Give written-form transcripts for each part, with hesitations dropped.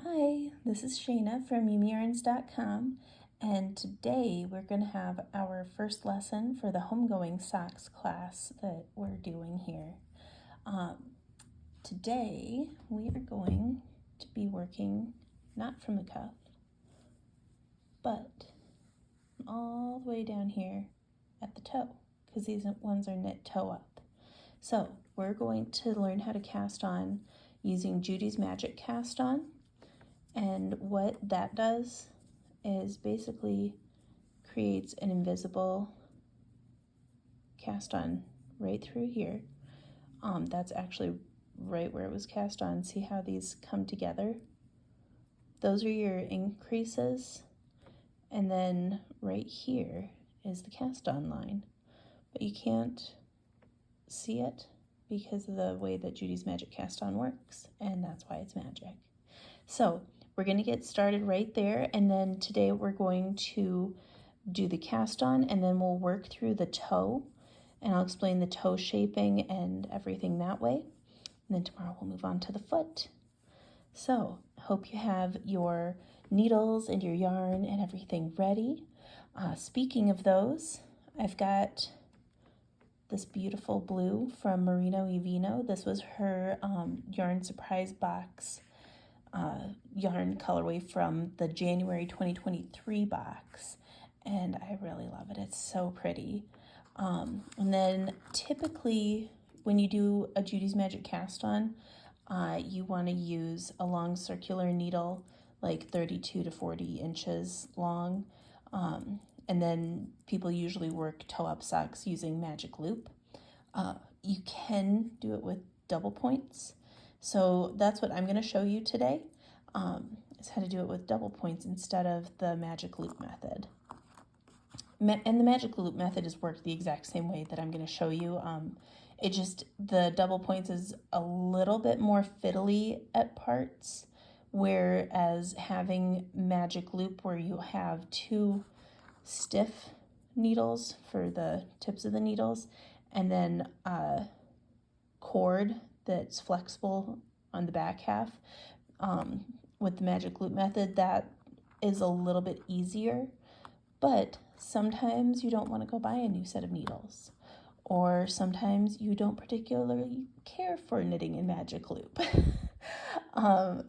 Hi, this is Shayna from YumiYarns.com, and today we're going to have our first lesson for the Homegoing Socks class that we're doing here. Today we are going to be working not from the cuff, but all the way down here at the toe, because these ones are knit toe up. So we're going to learn how to cast on using Judy's Magic Cast On. And what that does is basically creates an invisible cast on right through here. That's actually right where it was cast on. See how these come together? Those are your increases. And then right here is the cast on line. But you can't see it because of the way that Judy's Magic Cast On works. And that's why it's magic. So we're going to get started right there, and then today we're going to do the cast on, and then we'll work through the toe, and I'll explain the toe shaping and everything that way. And then tomorrow we'll move on to the foot. So hope you have your needles and your yarn and everything ready. Speaking of those, I've got this beautiful blue from Merino y Vino. This was her yarn surprise box yarn colorway from the January 2023 box, and I really love it. It's so pretty. And then typically when you do a Judy's Magic Cast On, you want to use a long circular needle, like 32 to 40 inches long, and then people usually work toe up socks using magic loop. You can do it with double points. So that's what I'm going to show you today, is how to do it with double points instead of the magic loop method. And the magic loop method is worked the exact same way that I'm going to show you. It just, the double points is a little bit more fiddly at parts, whereas having magic loop where you have two stiff needles for the tips of the needles, and then cord that's flexible on the back half. With the magic loop method, that is a little bit easier, but sometimes you don't want to go buy a new set of needles, or sometimes you don't particularly care for knitting in magic loop.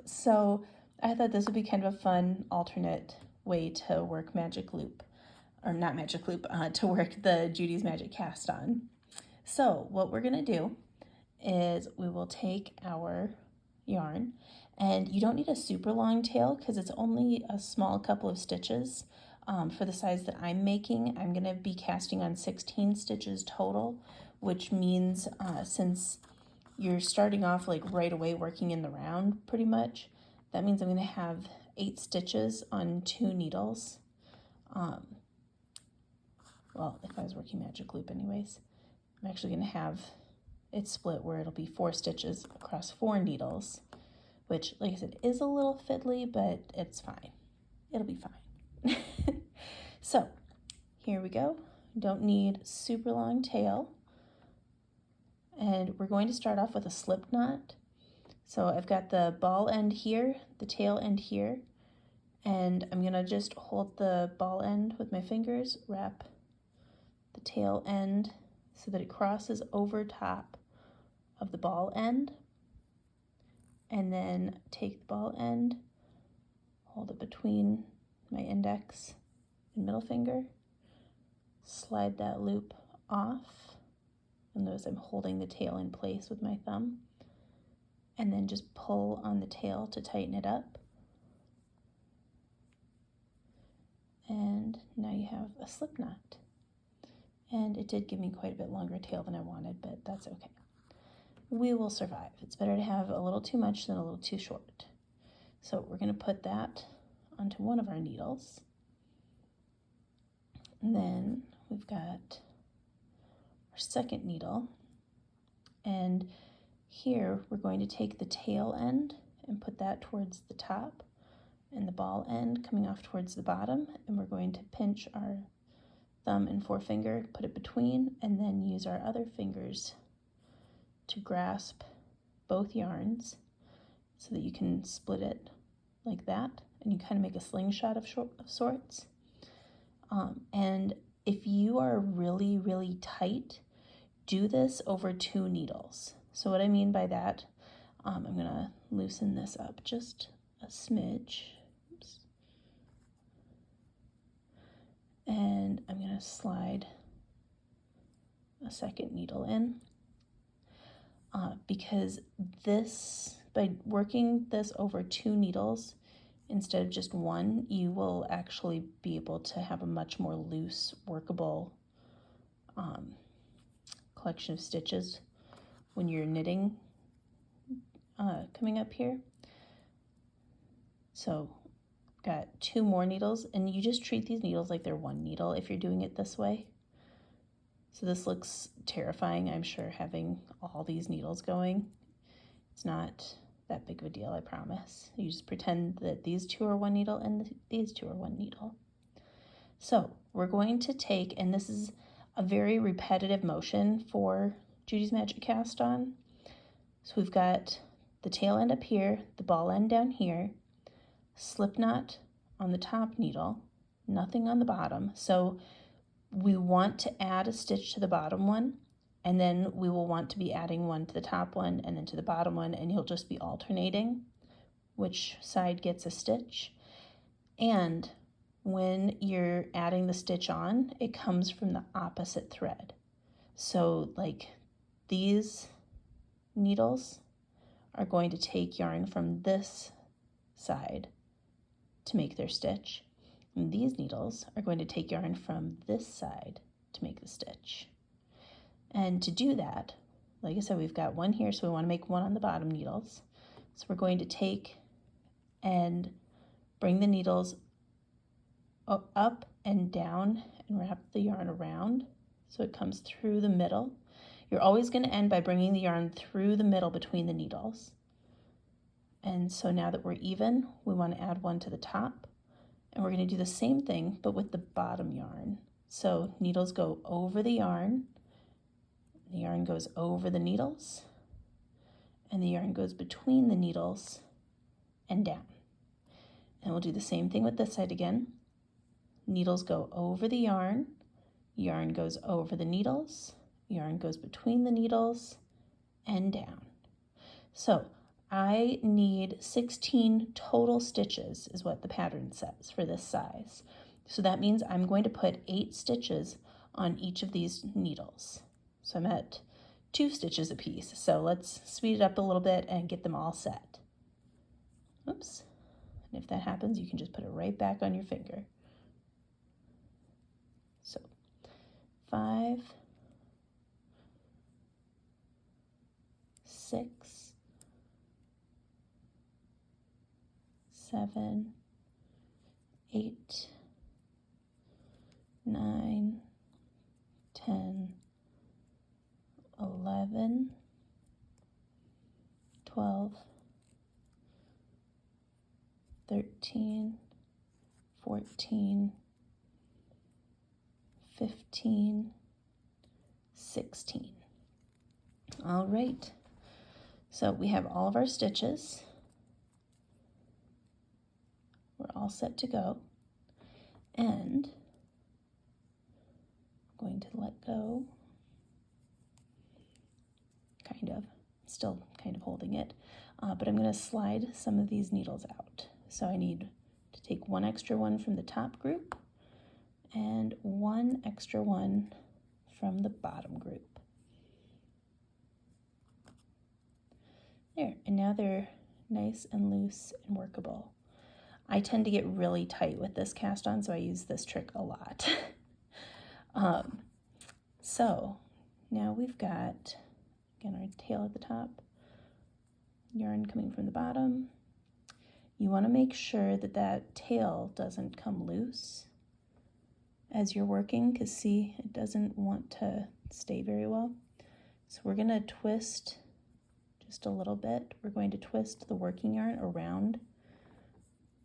So I thought this would be kind of a fun alternate way to work magic loop, or not magic loop, to work the Judy's Magic Cast On. So what we're going to do is we will take our yarn, and you don't need a super long tail because it's only a small couple of stitches. For the size that I'm making, I'm going to be casting on 16 stitches total, which means since you're starting off like right away working in the round pretty much, that means I'm going to have 8 stitches on 2 needles. Well, if I was working magic loop anyways, I'm actually going to have it split where it'll be 4 stitches across 4 needles, which, like I said, is a little fiddly, but it's fine. It'll be fine. So here we go. Don't need super long tail. And we're going to start off with a slip knot. So I've got the ball end here, the tail end here, and I'm gonna just hold the ball end with my fingers, wrap the tail end so that it crosses over top of the ball end, and then take the ball end, hold it between my index and middle finger, slide that loop off, and notice I'm holding the tail in place with my thumb, and then just pull on the tail to tighten it up. And now you have a slip knot. And it did give me quite a bit longer tail than I wanted, but that's okay. We will survive. It's better to have a little too much than a little too short. So we're going to put that onto one of our needles. And then we've got our second needle. And here we're going to take the tail end and put that towards the top, and the ball end coming off towards the bottom. And we're going to pinch our thumb and forefinger, put it between, and then use our other fingers to grasp both yarns so that you can split it like that, and you kind of make a slingshot of sorts. And if you are really, really tight, do this over 2 needles. So what I mean by that, I'm going to loosen this up just a smidge. Oops. And I'm going to slide a second needle in. Because this, by working this over 2 needles instead of just 1, you will actually be able to have a much more loose, workable collection of stitches when you're knitting coming up here. So got 2 more needles, and you just treat these needles like they're 1 needle if you're doing it this way. So this looks terrifying, I'm sure, having all these needles going. It's not that big of a deal, I promise. You just pretend that these 2 are 1 needle and these 2 are 1 needle. So we're going to take, and this is a very repetitive motion for Judy's Magic Cast On. So we've got the tail end up here, the ball end down here, slip knot on the top needle, nothing on the bottom. So we want to add a stitch to the bottom one, and then we will want to be adding one to the top one and then to the bottom one, and you'll just be alternating which side gets a stitch. And when you're adding the stitch on, it comes from the opposite thread. So like these needles are going to take yarn from this side to make their stitch. And these needles are going to take yarn from this side to make the stitch. And to do that, like I said, we've got 1 here, so we want to make 1 on the bottom needles. So we're going to take and bring the needles up and down and wrap the yarn around so it comes through the middle. You're always going to end by bringing the yarn through the middle between the needles. And so now that we're even, we want to add 1 to the top. And we're going to do the same thing, but with the bottom yarn. So needles go over the yarn goes over the needles, and the yarn goes between the needles and down. And we'll do the same thing with this side again. Needles go over the yarn goes over the needles, yarn goes between the needles and down. So I need 16 total stitches is what the pattern says for this size. So that means I'm going to put 8 stitches on each of these needles. So I'm at 2 stitches a piece. So let's speed it up a little bit and get them all set. Oops. And if that happens, you can just put it right back on your finger. So 5, 6, 7, 8, 9, 10, 11, 12, 13, 14, 15, 16. All right, so we have all of our stitches. We're all set to go, and I'm going to let go, still kind of holding it, but I'm going to slide some of these needles out. So I need to take 1 extra one from the top group and 1 extra one from the bottom group. There, and now they're nice and loose and workable. I tend to get really tight with this cast on, so I use this trick a lot. So now we've got, again, our tail at the top, yarn coming from the bottom. You want to make sure that that tail doesn't come loose as you're working, because see, it doesn't want to stay very well. So we're going to twist just a little bit. We're going to twist the working yarn around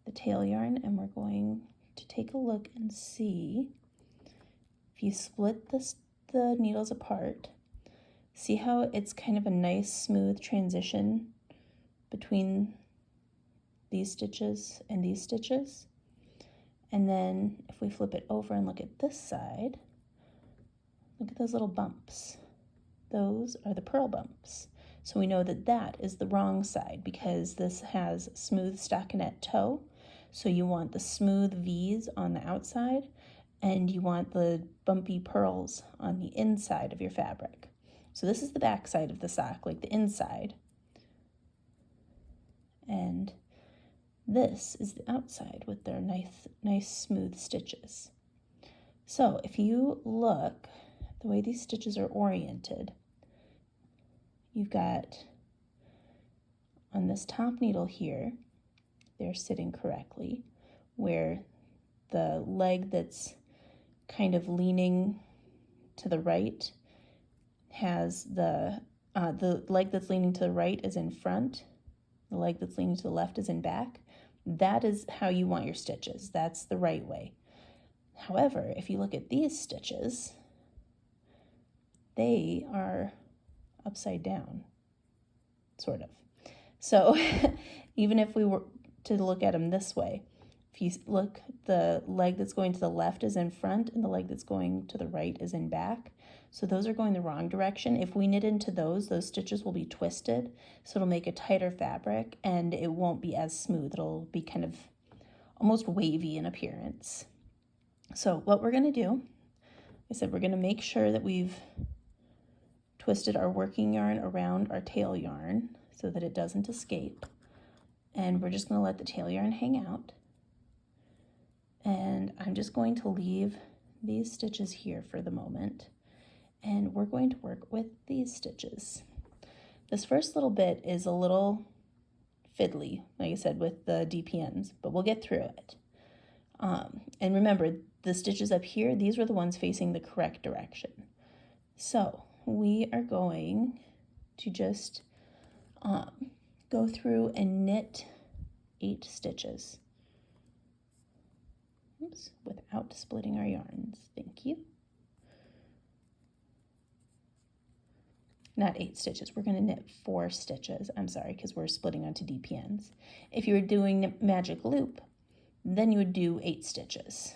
the tail yarn, and we're going to take a look and see if you split the needles apart, see how it's kind of a nice smooth transition between these stitches and these stitches. And then if we flip it over and look at this side, look at those little bumps. Those are the purl bumps. So we know that that is the wrong side because this has smooth stockinette toe. So you want the smooth V's on the outside and you want the bumpy purls on the inside of your fabric. So this is the back side of the sock, like the inside. And this is the outside with their nice smooth stitches. So if you look, the way these stitches are oriented, you've got on this top needle here, they're sitting correctly, where the leg that's kind of leaning to the right has the leg that's leaning to the right is in front, the leg that's leaning to the left is in back. That is how you want your stitches. That's the right way. However, if you look at these stitches, they are upside down, sort of. So even if we were to look at them this way, if you look, the leg that's going to the left is in front and the leg that's going to the right is in back. So those are going the wrong direction. If we knit into those stitches will be twisted, so it'll make a tighter fabric and it won't be as smooth. It'll be kind of almost wavy in appearance. So what we're going to do, I said we're going to make sure that we've twisted our working yarn around our tail yarn so that it doesn't escape. And we're just going to let the tail yarn hang out. And I'm just going to leave these stitches here for the moment. And we're going to work with these stitches. This first little bit is a little fiddly, like I said, with the dpns, but we'll get through it. And remember, the stitches up here, these were the ones facing the correct direction. So we are going to just go through and knit 8 stitches. Oops, without splitting our yarns. Thank you. Not 8 stitches. We're going to knit 4 stitches. I'm sorry, because we're splitting onto dpns. If you were doing magic loop, then you would do 8 stitches.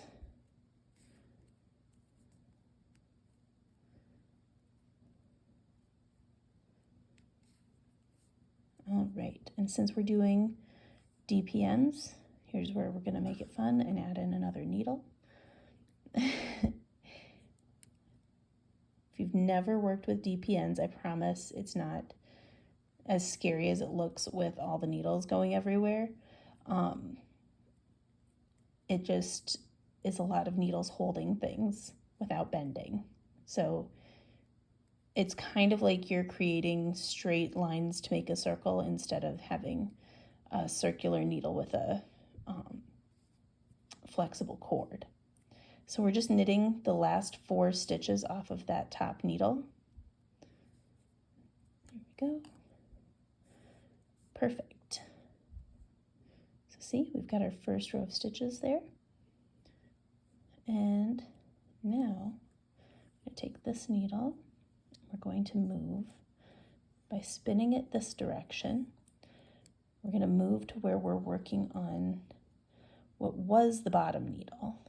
All right, and since we're doing dpns, here's where we're going to make it fun and add in another needle. If you've never worked with dpns, I promise it's not as scary as it looks with all the needles going everywhere. It just is a lot of needles holding things without bending. So it's kind of like you're creating straight lines to make a circle instead of having a circular needle with a flexible cord. So we're just knitting the last 4 stitches off of that top needle. There we go. Perfect. So see, we've got our first row of stitches there. And now I'm going to take this needle. We're going to move by spinning it this direction. We're going to move to where we're working on what was the bottom needle.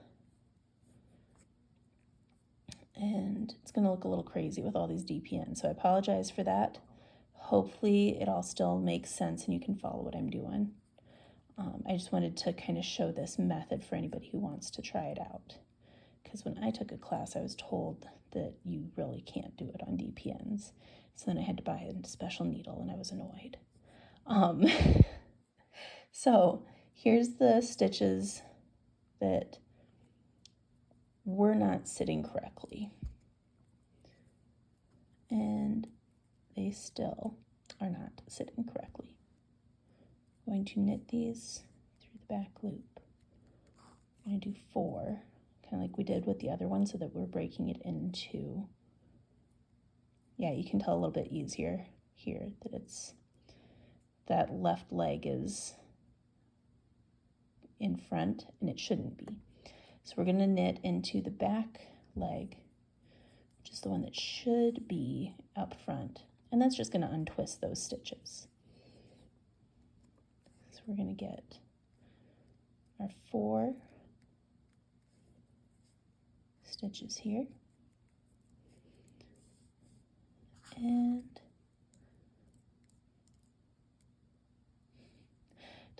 And it's going to look a little crazy with all these dpns, so I apologize for that. Hopefully it all still makes sense and you can follow what I'm doing. I just wanted to kind of show this method for anybody who wants to try it out. Because when I took a class, I was told that you really can't do it on dpns. So then I had to buy a special needle and I was annoyed. So here's the stitches that were not sitting correctly. And they still are not sitting correctly. I'm going to knit these through the back loop. I'm going to do 4, kind of like we did with the other one, so that we're breaking it into, yeah, you can tell a little bit easier here that it's, that left leg is in front and it shouldn't be. So we're going to knit into the back leg, which is the one that should be up front, and that's just going to untwist those stitches. So we're going to get our 4 stitches here. And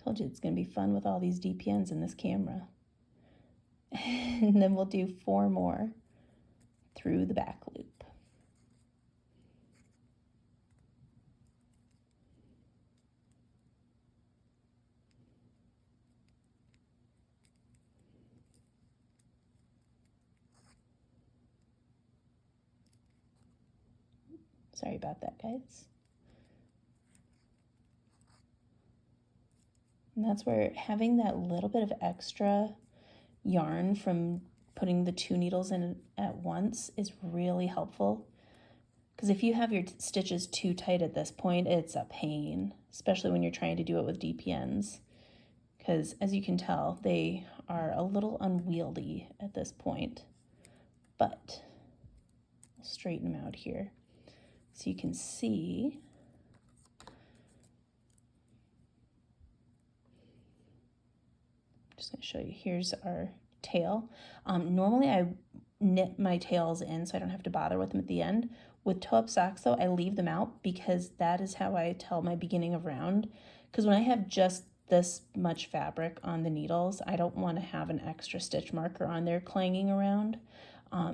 told you it's going to be fun with all these DPNs in this camera. And then we'll do 4 more through the back loop. Sorry about that, guys. And that's where having that little bit of extra yarn from putting the 2 needles in at once is really helpful. Because if you have your stitches too tight at this point, it's a pain, especially when you're trying to do it with DPNs. Because as you can tell, they are a little unwieldy at this point. But I'll straighten them out here so you can see. I'm just going to show you. Here's our tail. Normally I knit my tails in so I don't have to bother with them at the end. With toe-up socks though, I leave them out because that is how I tell my beginning of round. Because when I have just this much fabric on the needles, I don't want to have an extra stitch marker on there clanging around.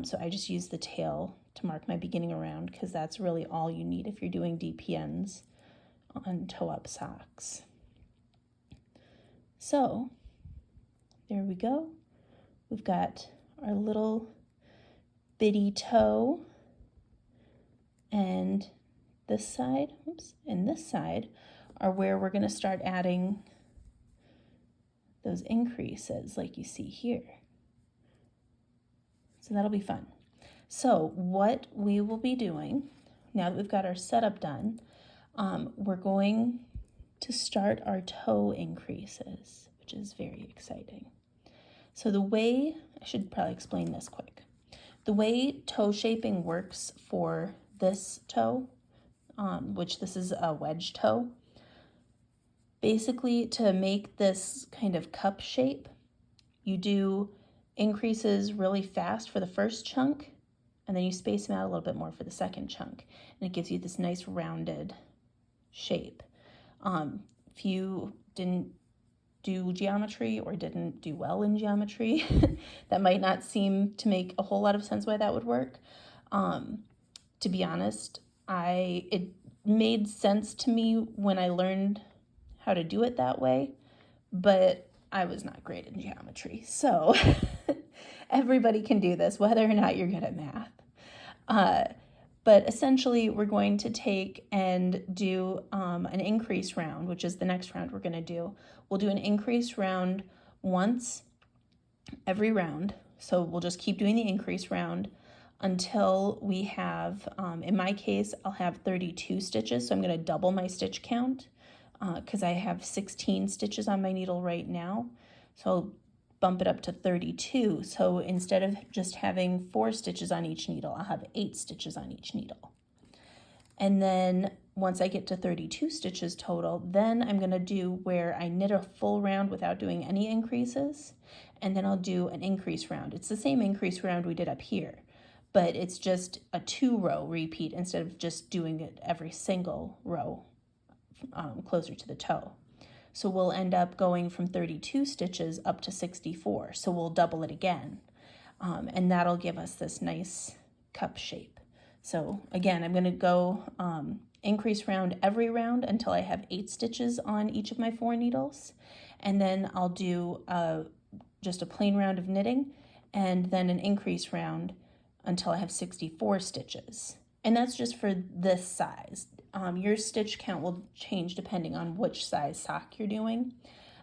So I just use the tail to mark my beginning of round because that's really all you need if you're doing DPNs on toe-up socks. So there we go. We've got our little bitty toe, and this side, oops, and this side are where we're going to start adding those increases like you see here. So that'll be fun. So what we will be doing, now that we've got our setup done, we're going to start our toe increases, which is very exciting. So the way, I should probably explain this quick. The way toe shaping works for this toe, which this is a wedge toe, basically to make this kind of cup shape, you do increases really fast for the first chunk, and then you space them out a little bit more for the second chunk, and it gives you this nice rounded shape. If you didn't do geometry or didn't do well in geometry, that might not seem to make a whole lot of sense why that would work. To be honest, it made sense to me when I learned how to do it that way, but I was not great in geometry. So everybody can do this, whether or not you're good at math. But essentially, we're going to take and do an increase round, which is the next round we're going to do. We'll do an increase round once every round. So we'll just keep doing the increase round until we have, in my case, I'll have 32 stitches. So I'm going to double my stitch count because I have 16 stitches on my needle right now. So I'll bump it up to 32. So instead of just having 4 stitches on each needle, I'll have 8 stitches on each needle. And then once I get to 32 stitches total, then I'm going to do where I knit a full round without doing any increases, and then I'll do an increase round. It's the same increase round we did up here, but it's just a 2-row repeat instead of just doing it every single row closer to the toe. So we'll end up going from 32 stitches up to 64. So we'll double it again. And that'll give us this nice cup shape. So again, I'm going to go increase round every round until I have 8 stitches on each of my 4 needles. And then I'll do just a plain round of knitting and then an increase round until I have 64 stitches. And that's just for this size. Your stitch count will change depending on which size sock you're doing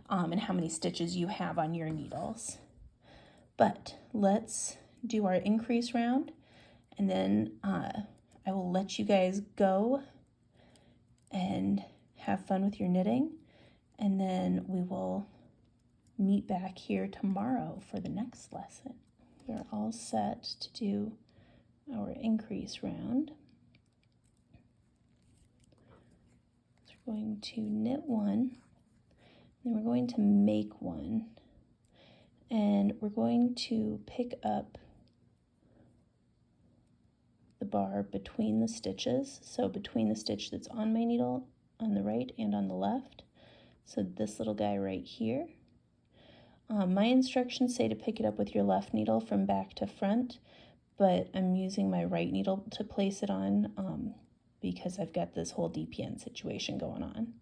and how many stitches you have on your needles. But let's do our increase round, and then I will let you guys go and have fun with your knitting, and then we will meet back here tomorrow for the next lesson. We're all set to do our increase round. So we're going to knit 1, Then we're going to make one, and we're going to pick up the bar between the stitches, so between the stitch that's on my needle on the right and on the left, so this little guy right here. My instructions say to pick it up with your left needle from back to front, but I'm using my right needle to place it on because I've got this whole DPN situation going on.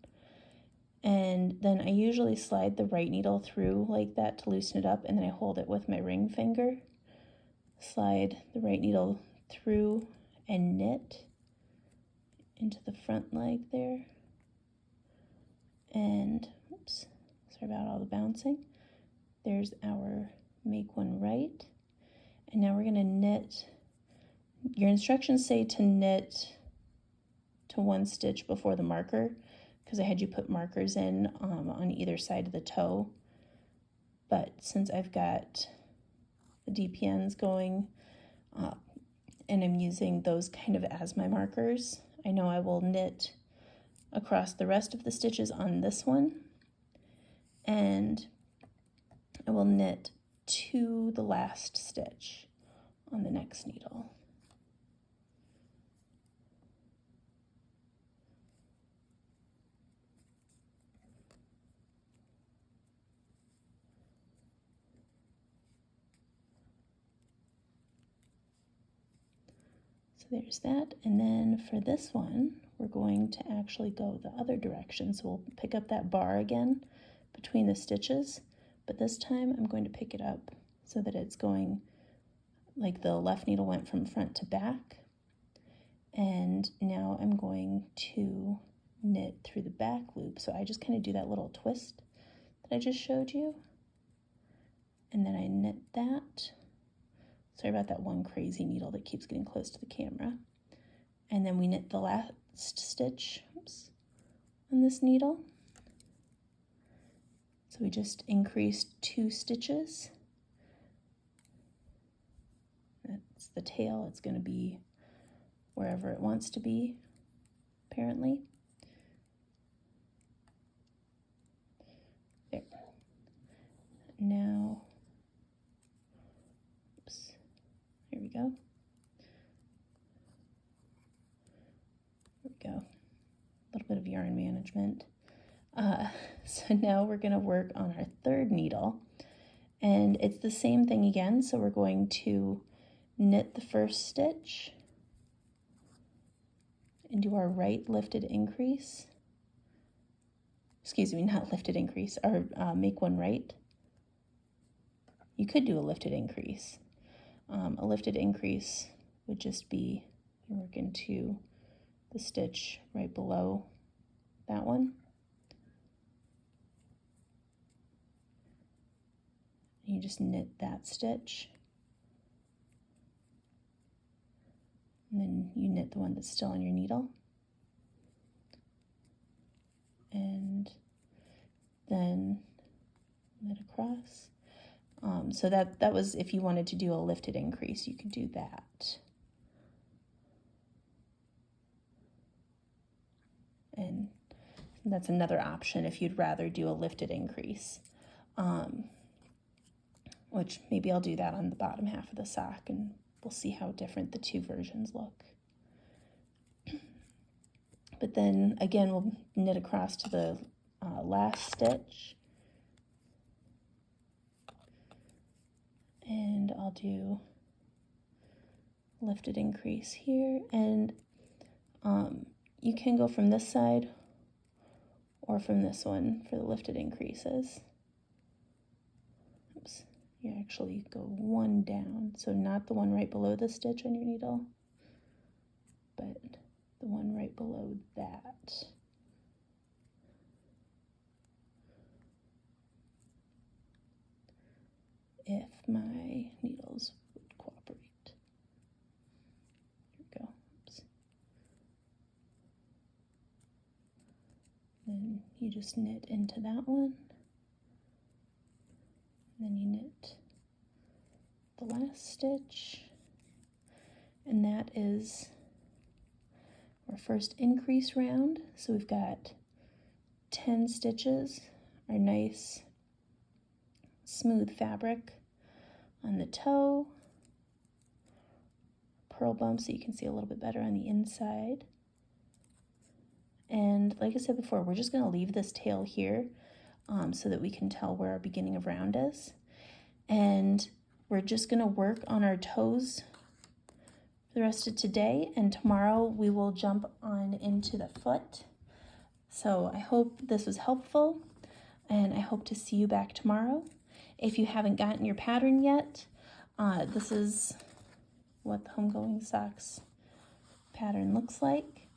And then I usually slide the right needle through like that to loosen it up, and then I hold it with my ring finger. Slide the right needle through and knit into the front leg there. And, oops, sorry about all the bouncing. There's our make one right. And now we're going to knit. Your instructions say to knit to one stitch before the marker, because I had you put markers in on either side of the toe. But since I've got the DPNs going and I'm using those kind of as my markers, I know I will knit across the rest of the stitches on this one, and I will knit to the last stitch on the next needle. So there's that, and then for this one, we're going to actually go the other direction. So we'll pick up that bar again between the stitches, but this time I'm going to pick it up so that it's going like the left needle went from front to back. And now I'm going to knit through the back loop. So I just kind of do that little twist that I just showed you. And then I knit that. Sorry about that one crazy needle that keeps getting close to the camera. And then we knit the last stitch, oops, on this needle. So we just increased 2 stitches. That's the tail. It's going to be wherever it wants to be, apparently. There. Now, oops, here we go. There we go. A little bit of yarn management. So now we're going to work on our third needle, and it's the same thing again. So we're going to knit the first stitch and do our right lifted increase. Excuse me, not lifted increase, our make one right. You could do a lifted increase. A lifted increase would just be you work into the stitch right below that one. You just knit that stitch. And then you knit the one that's still on your needle. And then knit across. So that was if you wanted to do a lifted increase, you could do that. And that's another option if you'd rather do a lifted increase. Which maybe I'll do that on the bottom half of the sock, and we'll see how different the two versions look. But then again, we'll knit across to the last stitch. And I'll do lifted increase here. And you can go from this side or from this one for the lifted increases. Oops. You actually go one down, so not the one right below the stitch on your needle, but the one right below that. If my needles would cooperate. Here we go. Oops. Then you just knit into that one. Then you knit the last stitch, and that is our first increase round. So we've got 10 stitches our nice smooth fabric on the toe. Pearl bump so you can see a little bit better on the inside. And like I said before, we're just going to leave this tail here so that we can tell where our beginning of round is. And we're just going to work on our toes the rest of today, and tomorrow we will jump on into the foot. So I hope this was helpful, and I hope to see you back tomorrow. If you haven't gotten your pattern yet, this is what the Homegoing Socks pattern looks like.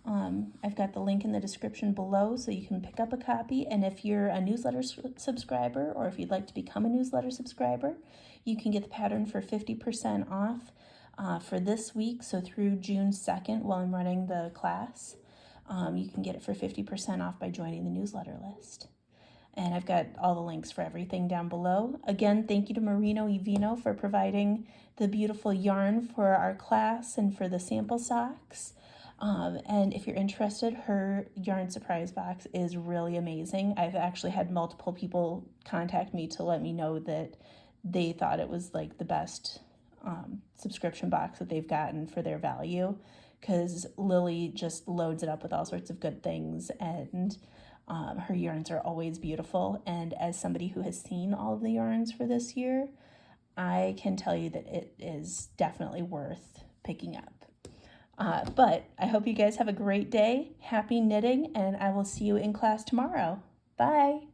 I've got the link in the description below so you can pick up a copy, and if you're a newsletter subscriber, or if you'd like to become a newsletter subscriber, you can get the pattern for 50% off for this week, so through June 2nd while I'm running the class. You can get it for 50% off by joining the newsletter list. And I've got all the links for everything down below. Again, thank you to Merino y Vino for providing the beautiful yarn for our class and for the sample socks. And if you're interested, her yarn surprise box is really amazing. I've actually had multiple people contact me to let me know that they thought it was like the best subscription box that they've gotten for their value, because Lily just loads it up with all sorts of good things, and her yarns are always beautiful. And as somebody who has seen all of the yarns for this year, I can tell you that it is definitely worth picking up. But I hope you guys have a great day. Happy knitting, and I will see you in class tomorrow. Bye.